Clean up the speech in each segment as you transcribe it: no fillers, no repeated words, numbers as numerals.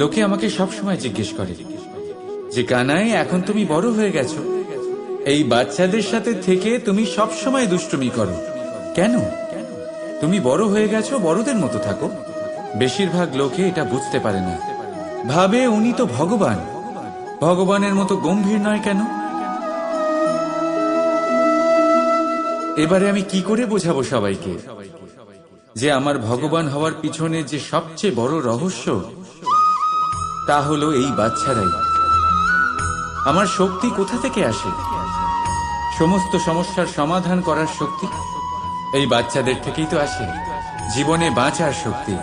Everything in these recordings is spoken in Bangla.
লোকে আমাকে সবসময় জিজ্ঞেস করে যে কানাই, এখন তুমি বড় হয়ে গেছো, এই বাচ্চাদের সাথে থেকে তুমি সবসময় দুষ্টুমি করো কেন? তুমি বড় হয়ে গেছো, বড়দের মতো থাকো। বেশিরভাগ লোকে এটা বুঝতে পারে না, ভাবে উনি তো ভগবান, ভগবানের মতো গম্ভীর নয় কেন? এবারে আমি কি করে বোঝাবো সবাইকে যে আমার ভগবান হওয়ার পিছনে যে সবচেয়ে বড় রহস্য, তা হলো এই বাচ্চারাই। আমার শক্তি কোথা থেকে আসে? সমস্ত সমস্যার সমাধান করার শক্তি এই বাচ্চাদের থেকেই তো আসে। জীবনে বাঁচার শক্তি,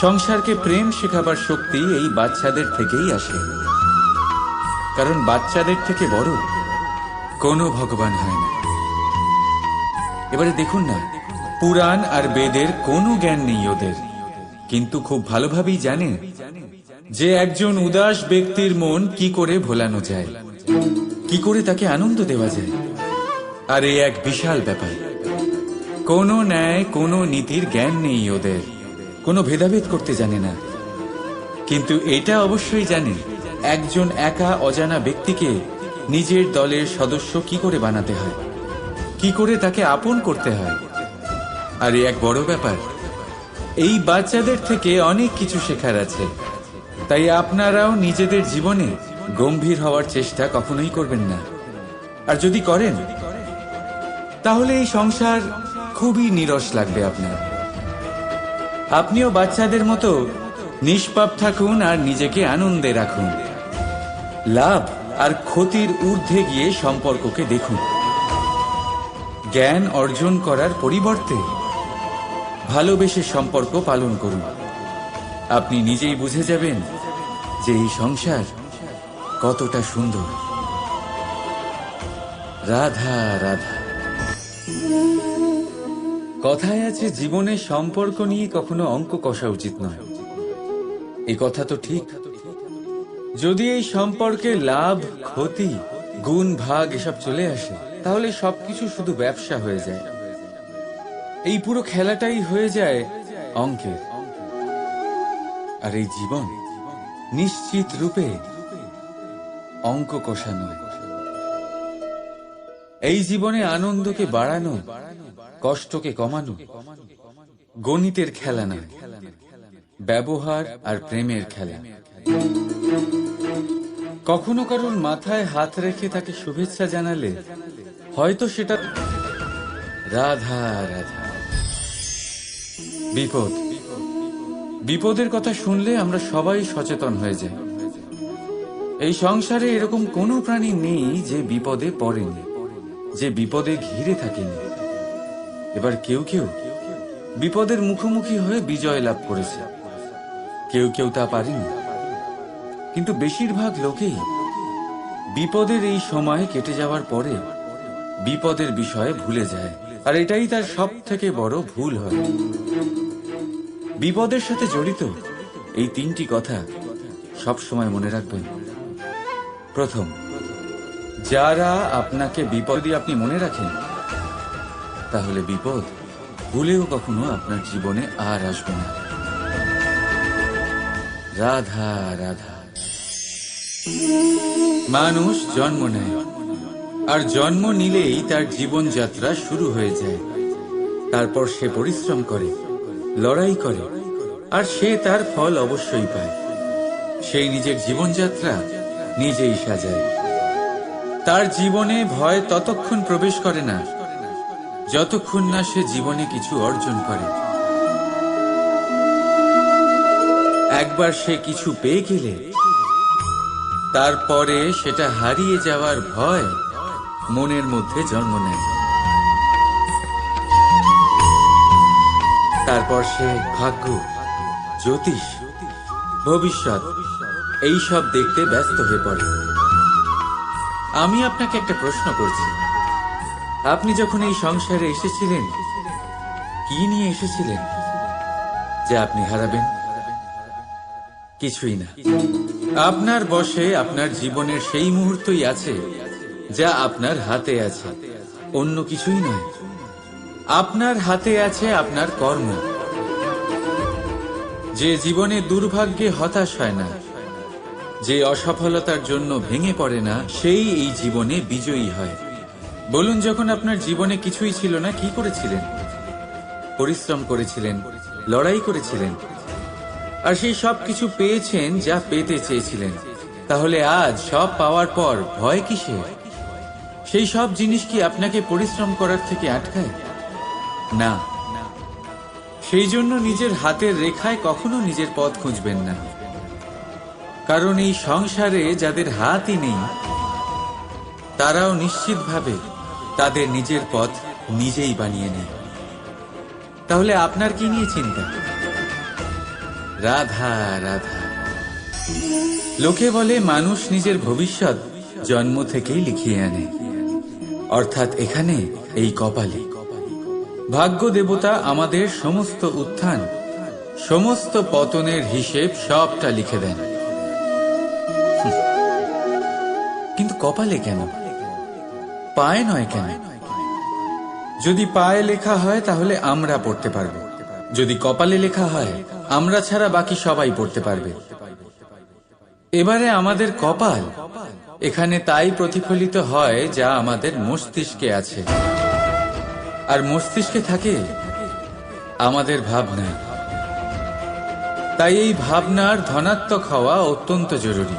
সংসারকে প্রেম শেখাবার শক্তি এই বাচ্চাদের থেকেই আসে। কারণ বাচ্চাদের থেকে বড় কোনো ভগবান হয় না। এবারে দেখুন না, পুরাণ আর বেদের কোনো জ্ঞান নেই ওদের, কিন্তু খুব ভালোভাবেই জানে যে একজন উদাস ব্যক্তির মন কি করে ভোলানো যায়, কি করে তাকে আনন্দ দেওয়া যায়। আর এই এক বিশাল ব্যাপার। কোনো ন্যায়, কোনো নীতির জ্ঞান নেই ওদের, কোনো ভেদাভেদ করতে জানে না। কিন্তু এটা অবশ্যই জানে একজন একা অজানা ব্যক্তিকে নিজের দলের সদস্য কি করে বানাতে হয়, কি করে তাকে আপন করতে হয়। আর এক বড় ব্যাপার, এই বাচ্চাদের থেকে অনেক কিছু শেখার আছে। তাই আপনারাও নিজেদের জীবনে গম্ভীর হওয়ার চেষ্টা কখনোই করবেন না। আর যদি করেন তাহলে এই সংসার খুবই নীরস লাগবে আপনার। আপনিও বাচ্চাদের মতো নিষ্পাপ থাকুন আর নিজেকে আনন্দে রাখুন। লাভ আর ক্ষতির ঊর্ধ্বে গিয়ে সম্পর্ককে দেখুন। জ্ঞান অর্জন করার পরিবর্তে ভালোবেসে সম্পর্ক পালন করুন। আপনি নিজেই বুঝে যাবেন যে এই সংসার কতটা সুন্দর। রাধা রাধা। কথায় আছে, জীবনে সম্পর্ক নিয়ে কখনো অঙ্ক কষা উচিত নয়। এই কথা তো ঠিক। যদি এই সম্পর্কে লাভ, ক্ষতি, গুণ, ভাগ এসব চলে আসে, তাহলে সবকিছু শুধু ব্যবসা হয়ে যায়। এই পুরো খেলাটাই হয়ে যায় অঙ্কের। আর এই জীবন নিশ্চিত রূপে অঙ্ক কষা নয়। এই জীবনে আনন্দকে বাড়ানো, কষ্টকে কমানো গণিতের খেলা নয়, ব্যবহার আর প্রেমের খেলা। কখনো কারোর মাথায় হাত রেখে তাকে শুভেচ্ছা জানালে হয়তো সেটা রাধা রাধা। বিপদ, বিপদের কথা শুনলে আমরা সবাই সচেতন হয়ে যাই। এই সংসারে এরকম কোনো প্রাণী নেই যে বিপদে পড়েনি, যে বিপদে ঘিরে থাকেনি। এবার কেউ কেউ বিপদের মুখোমুখি হয়ে বিজয় লাভ করেছে, কেউ কেউ তা পারেনি। কিন্তু বেশিরভাগ লোকেই বিপদের এই সময় কেটে যাওয়ার পরে বিপদের বিষয়ে ভুলে যায়। আর এটাই তার সব থেকে বড় ভুল হয়। বিপদের সাথে জড়িত এই তিনটি কথা সব সময় মনে রাখবেন। প্রথম, যারা আপনাকে বিপদে আপনি মনে রাখেন, তাহলে বিপদ ভুলেও কখনো আপনার জীবনে আর আসবে না। রাধা রাধা। মানুষ জন্ম নেয়, আর জন্ম নিলেই তার জীবনযাত্রা শুরু হয়ে যায়। তারপর সে পরিশ্রম করে, লড়াই করে, আর সে তার ফল অবশ্যই পায়। সেই নিজের জীবনযাত্রা নিজেই সাজায়। তার জীবনে ভয় ততক্ষণ প্রবেশ করে না যতক্ষণ না সে জীবনে কিছু অর্জন করে। একবার সে কিছু পেয়ে গেলে তারপরে সেটা হারিয়ে যাওয়ার ভয় মনের মধ্যে জন্ম নেয়। তারপর সে ভাগ্য, জ্যোতিষ, ভবিষ্যৎ এইসব দেখতে ব্যস্ত হয়ে পড়ে। আমি আপনাকে একটা প্রশ্ন করছি, আপনি যখন এই সংসারে এসেছিলেন, কি নিয়ে এসেছিলেন যে আপনি হারাবেন? কিছুই না। আপনার বশে আপনার জীবনের সেই মুহূর্তই আছে যা আপনার হাতে আছে, অন্য কিছুই নয়। আপনার হাতে আছে আপনার কর্ম। যে জীবনে দুর্ভাগ্যে হতাশ হয় না, যে অসফলতার জন্য ভেঙে পড়ে না, সেই এই জীবনে বিজয়ী হয়। বলুন, যখন আপনার জীবনে কিছুই ছিল না, কি করেছিলেন? পরিশ্রম করেছিলেন, লড়াই করেছিলেন, আর সেই সব কিছু পেয়েছেন যা পেতে চেয়েছিলেন। তাহলে আজ সব পাওয়ার পর ভয় কিসের? সেই সব জিনিস কি আপনাকে পরিশ্রম করার থেকে আটকায়? না। সেই জন্য নিজের হাতের রেখায় কখনো নিজের পথ খুঁজবেন না, কারণ এই সংসারে যাদের হাতই নেই তারাও নিশ্চিতভাবে তাদের নিজের পথ নিজেই বানিয়ে নেয়। তাহলে আপনার কি নিয়ে চিন্তা? রাধা রাধা। লোকে বলে মানুষ নিজের ভবিষ্যৎ জন্ম থেকেই লিখিয়ে আনে, অর্থাৎ এখানে এই কপালে। ভাগ্য দেবতা আমাদের সমস্ত উত্থান, সমস্ত পতনের হিসেব সবটা লিখে দেন। কিন্তু কপালে কেন, পায়ে নয় কেন? যদি পায়ে লেখা হয় তাহলে আমরা পড়তে পারবো, যদি কপালে লেখা হয় আমরা ছাড়া বাকি সবাই পড়তে পারবে। এবারে আমাদের কপাল এখানে তাই প্রতিফলিত হয় যা আমাদের মস্তিষ্কে আছে, আর মস্তিষ্কে থাকে আমাদের ভাবনা। তাই এই ভাবনার ধনাত্মক হওয়া অত্যন্ত জরুরি।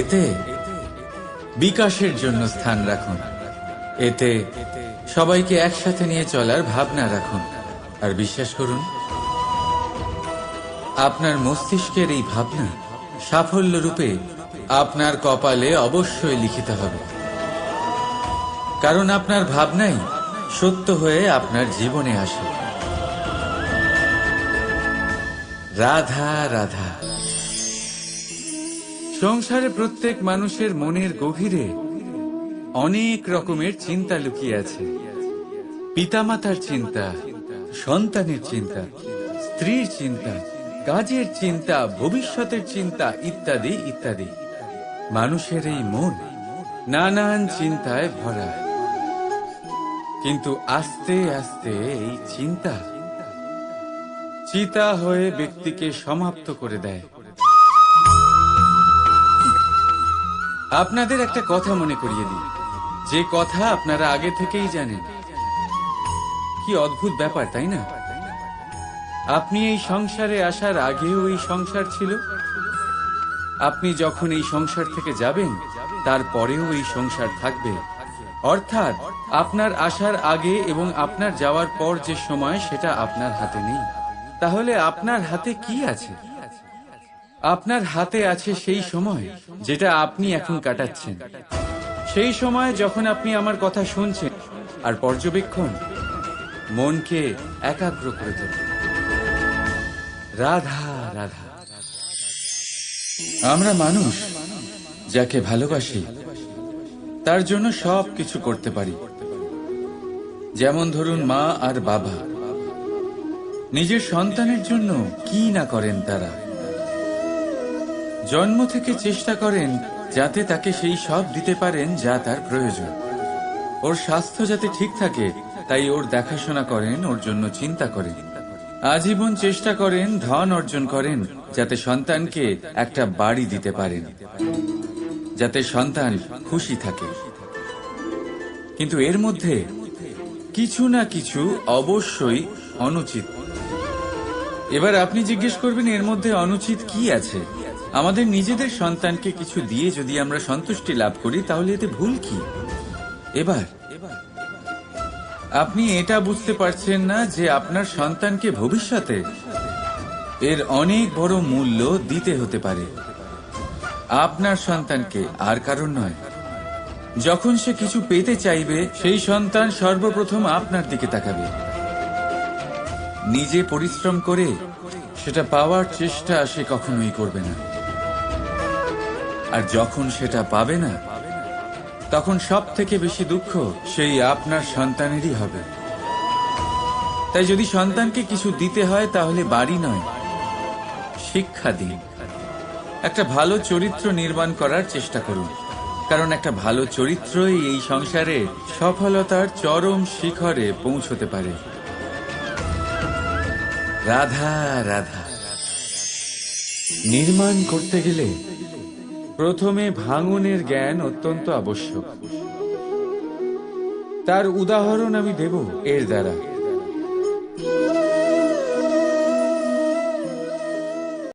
এতে বিকাশের জন্য স্থান রাখুন, এতে সবাইকে একসাথে নিয়ে চলার ভাবনা রাখুন, আর বিশ্বাস করুন আপনার মস্তিষ্কের এই ভাবনা সাফল্য রূপে আপনার কপালে অবশ্যই লিখিত হবে, কারণ আপনার ভাবনাই সত্য হয়ে আপনার জীবনে আসে। রাধা রাধা। সংসারে প্রত্যেক মানুষের মনের গভীরে অনেক রকমের চিন্তা লুকিয়ে আছে। পিতামাতার চিন্তা, সন্তানের চিন্তা, স্ত্রীর চিন্তা, কাজের চিন্তা, ভবিষ্যতের চিন্তা, ইত্যাদি ইত্যাদি। মানুষের এই মন নানান চিন্তায় ভরা, কিন্তু আস্তে আস্তে এই চিন্তা চিতা হয়ে ব্যক্তিকে সমাপ্ত করে দেয়। আপনাদের একটা কথা মনে করিয়ে দিই, যে কথা আপনারা আগে থেকেই জানেন। কি অদ্ভুত ব্যাপার, তাই না? আপনি এই সংসারে আসার আগেও এই সংসার ছিল, আপনি যখন এই সংসার থেকে যাবেন তারপরেও এই সংসার থাকবে। অর্থাৎ আপনার আসার আগে এবং আপনার যাওয়ার পর যে সময়, সেটা আপনার হাতে নেই। তাহলে আপনার হাতে কি আছে? আপনার হাতে আছে সেই সময় যেটা আপনি এখন কাটাচ্ছেন, সেই সময় যখন আপনি আমার কথা শুনছেন আর পর্যবেক্ষণ মনকে একাগ্র করে তোলে। রাধা রাধা। আমরা মানুষ যাকে ভালোবাসি তার জন্য সব কিছু করতে পারি। যেমন ধরুন, মা আর বাবা নিজের সন্তানের জন্য কি না করেন। তারা জন্ম থেকে চেষ্টা করেন যাতে তাকে সেই সব দিতে পারেন যা তার প্রয়োজন। ওর স্বাস্থ্য যাতে ঠিক থাকে তাই ওর দেখাশোনা করেন, ওর জন্য চিন্তা করেন। আজীবন চেষ্টা করেন, ধন অর্জন করেন যাতে সন্তানকে একটা বাড়ি দিতে পারেন, যাতে সন্তান খুশি থাকে। কিন্তু এর মধ্যে কিছু না কিছু অবশ্যই অনুচিত। এবার আপনি জিজ্ঞেস করবেন, এর মধ্যে অনুচিত কি আছে? আমাদের নিজেদের সন্তানকে কিছু দিয়ে যদি আমরা সন্তুষ্টি লাভ করি তাহলে এতে ভুল কি? এবার আপনি এটা বুঝতে পারছেন না যে আপনার সন্তানকে ভবিষ্যতে এর অনেক বড় মূল্য দিতে হতে পারে। আপনার সন্তানকে, আর কারণ নয়। যখন সে কিছু পেতে চাইবে সেই সন্তান সর্বপ্রথম আপনার দিকে তাকাবে। নিজে পরিশ্রম করে সেটা পাওয়ার চেষ্টা সে কখনোই করবে না। আর যখন সেটা পাবে না তখন সব থেকে বেশি দুঃখ সেই আপনার সন্তানেরই হবে। তাই যদি সন্তানকে কিছু দিতে হয় তাহলে বাড়ি নয়, শিক্ষা দিন। একটা ভালো চরিত্র নির্মাণ করার চেষ্টা করুন, কারণ একটা ভালো চরিত্রই এই সংসারে সফলতার চরম শিখরে পৌঁছতে পারে। রাধা রাধা। নির্মাণ করতে গেলে প্রথমে ভাঙনের জ্ঞান অত্যন্ত আবশ্যক। তার উদাহরণ আমি দেব এর দ্বারা।